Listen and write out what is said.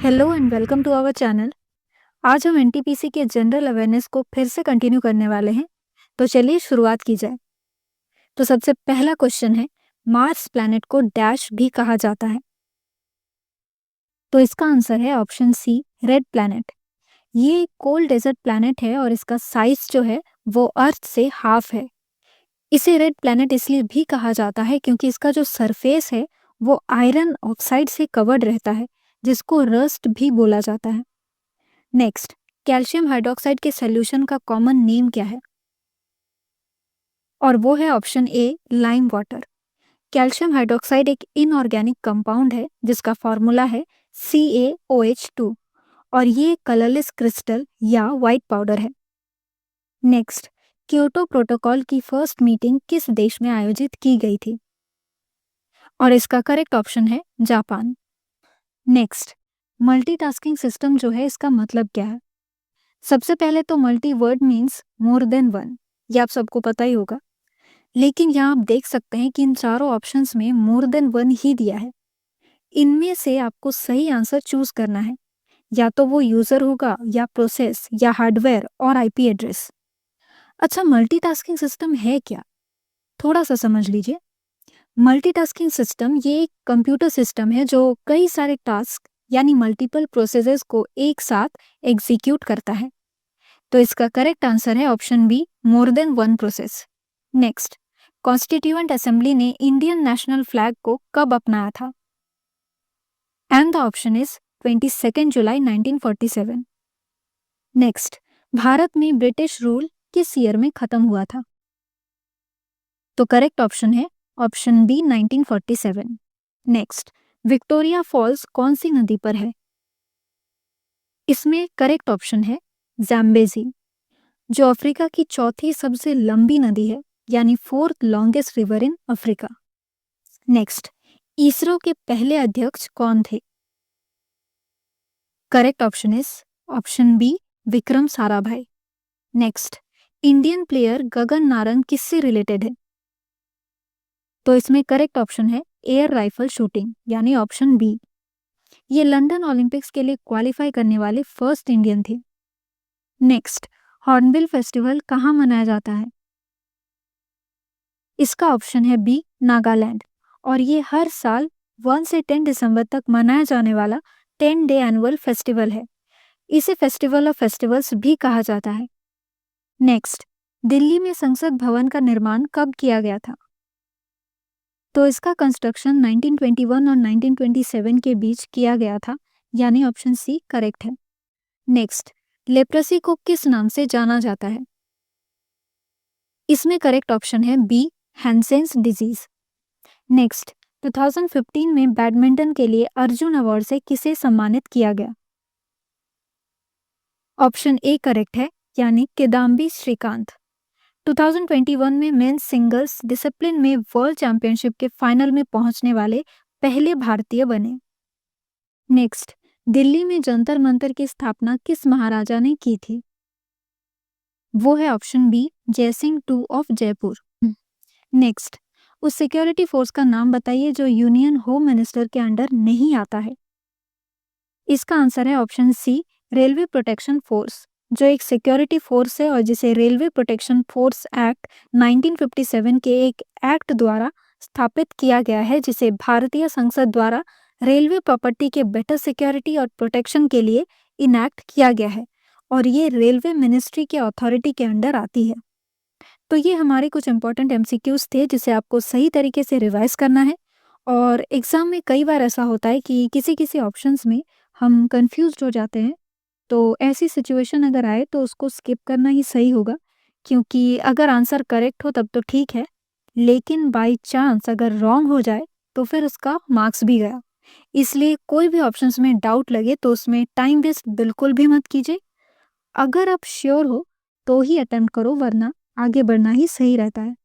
Hello and welcome to our channel. आज हम NTPC के जनरल अवेयरनेस को फिर से कंटिन्यू करने वाले हैं। तो चलिए शुरुआत की जाए। तो सबसे पहला क्वेश्चन है, मार्स प्लैनेट को डैश भी कहा जाता है। तो इसका आंसर है ऑप्शन सी, रेड प्लैनेट। ये कोल्ड डेजर्ट प्लैनेट है और इसका साइज जो है वो अर्थ से हाफ है। इसे रेड प्लैनेट इसलिए भी कहा जाता है क्योंकि इसका जो सरफेस है वो आयरन ऑक्साइड से कवर्ड रहता है, जिसको रस्ट भी बोला जाता है। नेक्स्ट, कैल्शियम हाइड्रोक्साइड के सॉल्यूशन का कॉमन नेम क्या है? और वो है option A, lime water. Calcium hydroxide एक इनऑर्गेनिक कंपाउंड है जिसका फॉर्मूला है CaOH2 और ये कलरलेस क्रिस्टल या व्हाइट पाउडर है। नेक्स्ट, क्योटो प्रोटोकॉल की फर्स्ट मीटिंग किस देश में आयोजित की गई थी? और इसका करेक्ट ऑप्शन है जापान। नेक्स्ट, मल्टीटास्किंग सिस्टम जो है इसका मतलब क्या है? सबसे पहले तो multi word means more than one, ये आप सबको पता ही होगा। लेकिन यहाँ आप देख सकते हैं कि इन चारों ऑप्शंस में मोर देन वन ही दिया है। इनमें से आपको सही आंसर चूज करना है, या तो वो यूजर होगा या प्रोसेस या हार्डवेयर और IP एड्रेस। अच्छा, मल्टीटास्किंग सिस्टम है क्या? थोड़ा सा समझ लीजिए। मल्टीटास्किंग सिस्टम ये एक कंप्यूटर सिस्टम है जो कई सारे टास्क यानी मल्टीपल प्रोसेसेस को एक साथ एग्जीक्यूट करता है। तो इसका करेक्ट आंसर है option B, more than one process. Next, constituent assembly ने इंडियन नेशनल फ्लैग को कब अपनाया था? And the option is 22 July 1947। Next, Bharat में ब्रिटिश रूल किस ईयर में खत्म हुआ था? तो करेक्ट ऑप्शन है option B, 1947। Next, Victoria Falls कौन सी नदी पर है? इसमें करेक्ट ऑप्शन है ज़ैम्बेजी, जो अफ्रीका की चौथी सबसे लंबी नदी है, यानी fourth longest river in Africa. Next, ISRO के पहले अध्यक्ष कौन थे? Correct option is option B, Vikram Sarabhai. Next, Indian player Gagan Narang किससे रिलेटेड है? तो इसमें करेक्ट ऑप्शन है एयर राइफल शूटिंग, यानी ऑप्शन बी। ये लंदन ओलंपिक्स के लिए क्वालिफाई करने वाले फर्स्ट इंडियन थे। नेक्स्ट, हॉर्नबिल फेस्टिवल कहाँ मनाया जाता है? इसका ऑप्शन है बी, नागालैंड, और ये हर साल 1 से 10 दिसंबर तक मनाया जाने वाला 10-डे एनुअल फेस्टिवल है। इसे फेस्टिवल ऑफ फेस्टिवल्स भी कहा जाता है। नेक्स्ट, दिल्ली में संसद भवन का निर्माण कब किया गया था? तो इसका कंस्ट्रक्शन 1921 और 1927 के बीच किया गया था, यानी ऑप्शन सी करेक्ट है। नेक्स्ट, लेप्रेसी को किस नाम से जाना जाता है? इसमें करेक्ट ऑप्शन है बी, हैंसेन्स डिजीज। नेक्स्ट, 2015 में बैडमिंटन के लिए अर्जुन अवार्ड से किसे सम्मानित किया गया? ऑप्शन ए करेक्ट है, यानी किदाम्बी श्रीकांत। 2021 में मेंस सिंगल्स डिसिप्लिन में वर्ल्ड चैंपियनशिप के फाइनल में पहुंचने वाले पहले भारतीय बने। नेक्स्ट, दिल्ली में जंतर मंतर की स्थापना किस महाराजा ने की थी? वो है option B, Jai Singh two of Jaipur. Next, उस सिक्योरिटी फोर्स का नाम बताइए जो यूनियन होम मिनिस्टर के अंडर नहीं आता है। इसका आंसर है option C, railway protection force, जो एक सिक्योरिटी फोर्स है और जिसे रेलवे प्रोटेक्शन फोर्स एक्ट 1957 के एक एक्ट द्वारा स्थापित किया गया है, जिसे भारतीय संसद द्वारा रेलवे प्रॉपर्टी के बेटर सिक्योरिटी और प्रोटेक्शन के लिए इनैक्ट किया गया है, और ये रेलवे मिनिस्ट्री के अथॉरिटी के अंडर आती है। तो ये हमारे कुछ इंपॉर्टेंट MCQs थे जिसे आपको सही तरीके से रिवाइज करना है। और एग्जाम में कई बार ऐसा होता है कि किसी किसी ऑप्शंस में हम कंफ्यूज्ड हो जाते हैं, तो ऐसी सिचुएशन अगर आए तो उसको स्किप करना ही सही होगा, क्योंकि अगर आंसर करेक्ट हो तब तो ठीक है, लेकिन बाय चांस अगर रॉन्ग हो जाए तो फिर उसका मार्क्स भी गया। इसलिए कोई भी ऑप्शंस में डाउट लगे तो उसमें टाइम वेस्ट बिल्कुल भी मत कीजिए। अगर आप श्योर हो तो ही अटेम्प्ट करो, वरना आगे बढ़ना ही सही रहता है।